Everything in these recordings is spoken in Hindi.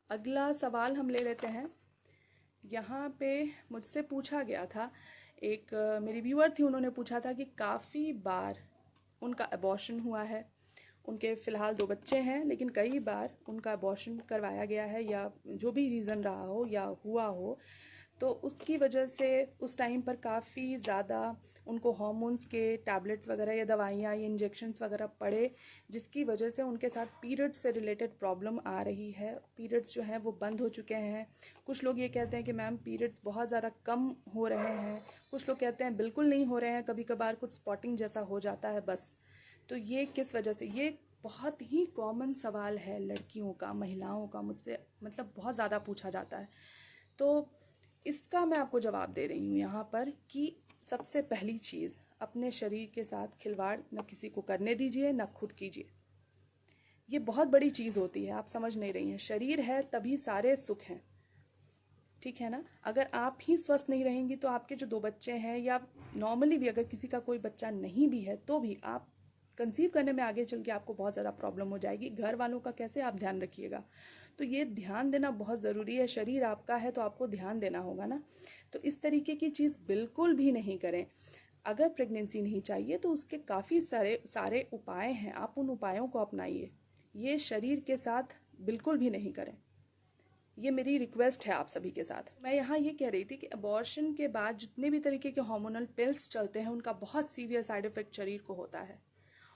अगला सवाल हम ले लेते हैं। यहाँ पे मुझसे पूछा गया था, एक मेरी व्यूअर थी, उन्होंने पूछा था कि काफ़ी बार उनका अबॉर्शन हुआ है। उनके फ़िलहाल 2 बच्चे हैं, लेकिन कई बार उनका अबॉर्शन करवाया गया है, या जो भी रीज़न रहा हो या हुआ हो, तो उसकी वजह से उस टाइम पर काफ़ी ज़्यादा उनको हार्मोन्स के टैबलेट्स वगैरह या दवाइयाँ या इंजेक्शन्स वगैरह पड़े, जिसकी वजह से उनके साथ पीरियड्स से रिलेटेड प्रॉब्लम आ रही है। पीरियड्स जो हैं वो बंद हो चुके हैं। कुछ लोग ये कहते हैं कि मैम पीरियड्स बहुत ज़्यादा कम हो रहे हैं, कुछ लोग कहते हैं बिल्कुल नहीं हो रहे हैं, कभी कभार कुछ स्पॉटिंग जैसा हो जाता है बस। तो ये किस वजह से, ये बहुत ही कॉमन सवाल है लड़कियों का, महिलाओं का, मुझसे मतलब बहुत ज़्यादा पूछा जाता है। तो इसका मैं आपको जवाब दे रही हूँ यहाँ पर कि सबसे पहली चीज़, अपने शरीर के साथ खिलवाड़ न किसी को करने दीजिए, न खुद कीजिए। ये बहुत बड़ी चीज़ होती है, आप समझ नहीं रही हैं। शरीर है तभी सारे सुख हैं, ठीक है ना। अगर आप ही स्वस्थ नहीं रहेंगी तो आपके जो 2 बच्चे हैं, या नॉर्मली भी अगर किसी का कोई बच्चा नहीं भी है तो भी आप कंसीव करने में आगे चल के आपको बहुत ज़्यादा प्रॉब्लम हो जाएगी। घर वालों का कैसे आप ध्यान रखिएगा। तो ये ध्यान देना बहुत ज़रूरी है। शरीर आपका है तो आपको ध्यान देना होगा ना। तो इस तरीके की चीज़ बिल्कुल भी नहीं करें। अगर प्रेगनेंसी नहीं चाहिए तो उसके काफ़ी सारे सारे उपाय हैं, आप उन उपायों को अपनाइए। ये शरीर के साथ बिल्कुल भी नहीं करें। ये मेरी रिक्वेस्ट है आप सभी के साथ। मैं यहाँ ये कह रही थी कि अबॉर्शन के बाद जितने भी तरीके के हार्मोनल पिल्स चलते हैं, उनका बहुत सीवियर साइड इफ़ेक्ट शरीर को होता है,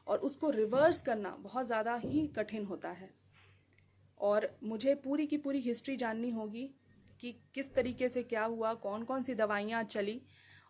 और उसको रिवर्स करना बहुत ज़्यादा ही कठिन होता है। और मुझे पूरी की पूरी हिस्ट्री जाननी होगी कि किस तरीके से क्या हुआ, कौन कौन सी दवाइयाँ चली,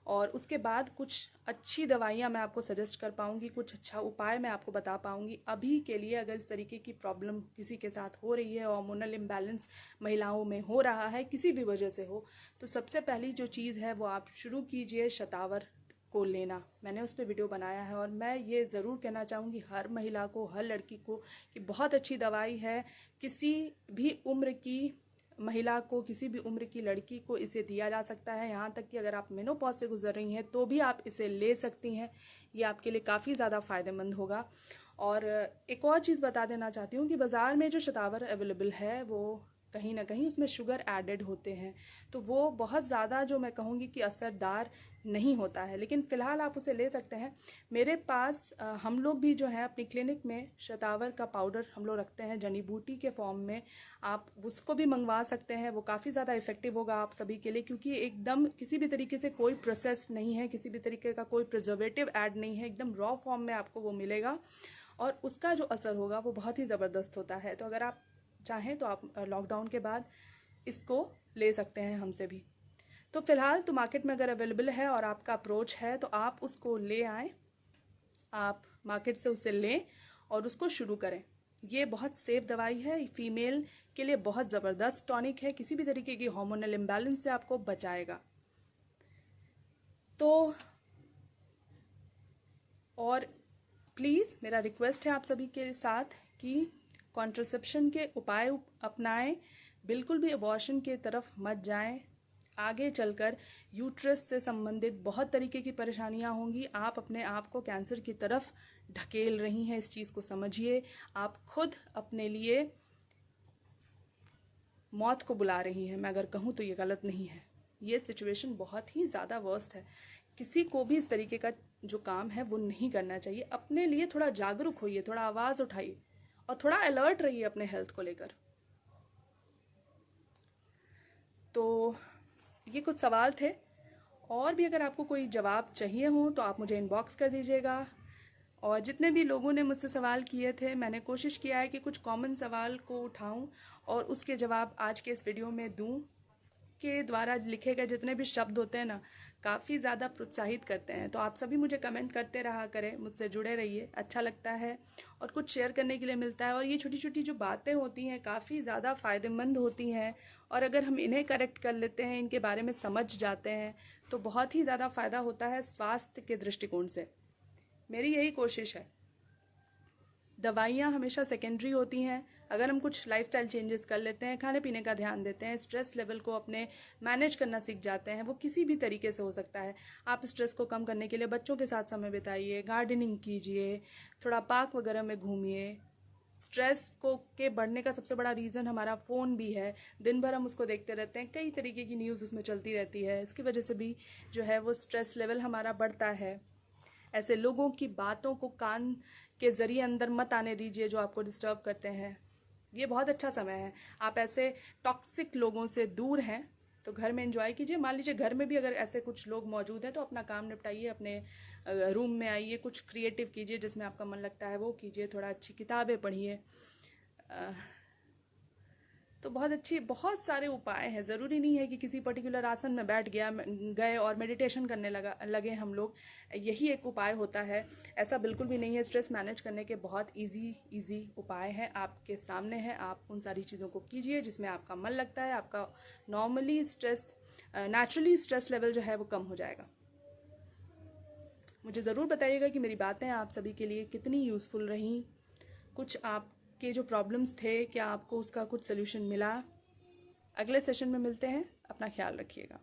और उसके बाद कुछ अच्छी दवाइयाँ मैं आपको सजेस्ट कर पाऊँगी, कुछ अच्छा उपाय मैं आपको बता पाऊँगी। अभी के लिए अगर इस तरीके की प्रॉब्लम किसी के साथ हो रही है, हार्मोनल इम्बैलेंस महिलाओं में हो रहा है, किसी भी वजह से हो, तो सबसे पहली जो चीज़ है वो आप शुरू कीजिए शतावर को लेना। मैंने उस पर वीडियो बनाया है, और मैं ये ज़रूर कहना चाहूँगी हर महिला को, हर लड़की को, कि बहुत अच्छी दवाई है। किसी भी उम्र की महिला को, किसी भी उम्र की लड़की को इसे दिया जा सकता है। यहाँ तक कि अगर आप मेनोपॉज से गुजर रही हैं तो भी आप इसे ले सकती हैं। ये आपके लिए काफ़ी ज़्यादा फ़ायदेमंद होगा। और एक और चीज़ बता देना चाहती हूँ कि बाज़ार में जो शतावर अवेलेबल है वो कहीं ना कहीं उसमें शुगर एडेड होते हैं, तो वो बहुत ज़्यादा, जो मैं कहूँगी कि असरदार नहीं होता है। लेकिन फ़िलहाल आप उसे ले सकते हैं। मेरे पास हम लोग भी जो है अपनी क्लिनिक में शतावर का पाउडर हम लोग रखते हैं जड़ी बूटी के फॉर्म में। आप उसको भी मंगवा सकते हैं, वो काफ़ी ज़्यादा इफ़ेक्टिव होगा आप सभी के लिए, क्योंकि एकदम किसी भी तरीके से कोई प्रोसेस नहीं है, किसी भी तरीके का कोई प्रिजर्वेटिव ऐड नहीं है, एकदम रॉ फॉर्म में आपको वो मिलेगा, और उसका जो असर होगा वो बहुत ही ज़बरदस्त होता है। तो अगर आप चाहें तो आप लॉकडाउन के बाद इसको ले सकते हैं हमसे भी। तो फ़िलहाल तो मार्केट में अगर अवेलेबल है और आपका अप्रोच है तो आप उसको ले आएँ, आप मार्केट से उसे लें और उसको शुरू करें। ये बहुत सेफ दवाई है, फीमेल के लिए बहुत ज़बरदस्त टॉनिक है, किसी भी तरीके की हार्मोनल इम्बैलेंस से आपको बचाएगा। तो और प्लीज़ मेरा रिक्वेस्ट है आप सभी के साथ कि कॉन्ट्रासेप्शन के उपाय अपनाएं, बिल्कुल भी अबॉर्शन के तरफ मत जाएं। आगे चलकर यूट्रस से संबंधित बहुत तरीके की परेशानियां होंगी। आप अपने आप को कैंसर की तरफ ढकेल रही हैं, इस चीज़ को समझिए। आप खुद अपने लिए मौत को बुला रही हैं, मैं अगर कहूँ तो ये गलत नहीं है। ये सिचुएशन बहुत ही ज़्यादा वर्स्ट है। किसी को भी इस तरीके का जो काम है वो नहीं करना चाहिए। अपने लिए थोड़ा जागरूक होइए, थोड़ा आवाज़ उठाइए, और थोड़ा अलर्ट रहिए अपने हेल्थ को लेकर। तो ये कुछ सवाल थे, और भी अगर आपको कोई जवाब चाहिए हो तो आप मुझे इनबॉक्स कर दीजिएगा। और जितने भी लोगों ने मुझसे सवाल किए थे, मैंने कोशिश किया है कि कुछ कॉमन सवाल को उठाऊं और उसके जवाब आज के इस वीडियो में दूं। के द्वारा लिखे गए जितने भी शब्द होते हैं ना, काफ़ी ज़्यादा प्रोत्साहित करते हैं। तो आप सभी मुझे कमेंट करते रहा करें, मुझसे जुड़े रहिए, अच्छा लगता है और कुछ शेयर करने के लिए मिलता है। और ये छोटी छोटी जो बातें होती हैं काफ़ी ज़्यादा फ़ायदेमंद होती हैं, और अगर हम इन्हें करेक्ट कर लेते हैं, इनके बारे में समझ जाते हैं, तो बहुत ही ज़्यादा फ़ायदा होता है स्वास्थ्य के दृष्टिकोण से। मेरी यही कोशिश है। दवाइयाँ हमेशा सेकेंडरी होती हैं। अगर हम कुछ लाइफस्टाइल चेंजेस कर लेते हैं, खाने पीने का ध्यान देते हैं, स्ट्रेस लेवल को अपने मैनेज करना सीख जाते हैं, वो किसी भी तरीके से हो सकता है। आप स्ट्रेस को कम करने के लिए बच्चों के साथ समय बिताइए, गार्डनिंग कीजिए, थोड़ा पार्क वगैरह में घूमिए, स्ट्रेस को के बढ़ने का सबसे बड़ा रीज़न हमारा फ़ोन भी है। दिन भर हम उसको देखते रहते हैं, कई तरीके की न्यूज़ उसमें चलती रहती है, इसकी वजह से भी जो है वो स्ट्रेस लेवल हमारा बढ़ता है। ऐसे लोगों की बातों को कान के ज़रिए अंदर मत आने दीजिए जो आपको डिस्टर्ब करते हैं। ये बहुत अच्छा समय है, आप ऐसे टॉक्सिक लोगों से दूर हैं तो घर में एंजॉय कीजिए। मान लीजिए घर में भी अगर ऐसे कुछ लोग मौजूद हैं तो अपना काम निपटाइए, अपने रूम में आइए, कुछ क्रिएटिव कीजिए, जिसमें आपका मन लगता है वो कीजिए, थोड़ा अच्छी किताबें पढ़िए। तो बहुत सारे उपाय हैं, ज़रूरी नहीं है कि किसी पर्टिकुलर आसन में बैठ गए और मेडिटेशन करने लगे हम लोग, यही एक उपाय होता है, ऐसा बिल्कुल भी नहीं है। स्ट्रेस मैनेज करने के बहुत इजी उपाय हैं, आपके सामने हैं, आप उन सारी चीज़ों को कीजिए जिसमें आपका मन लगता है, आपका नेचुरली स्ट्रेस लेवल जो है वो कम हो जाएगा। मुझे ज़रूर बताइएगा कि मेरी बातें आप सभी के लिए कितनी यूज़फुल रहीं, कुछ आपके जो प्रॉब्लम्स थे क्या आपको उसका कुछ सल्यूशन मिला। अगले सेशन में मिलते हैं, अपना ख्याल रखिएगा।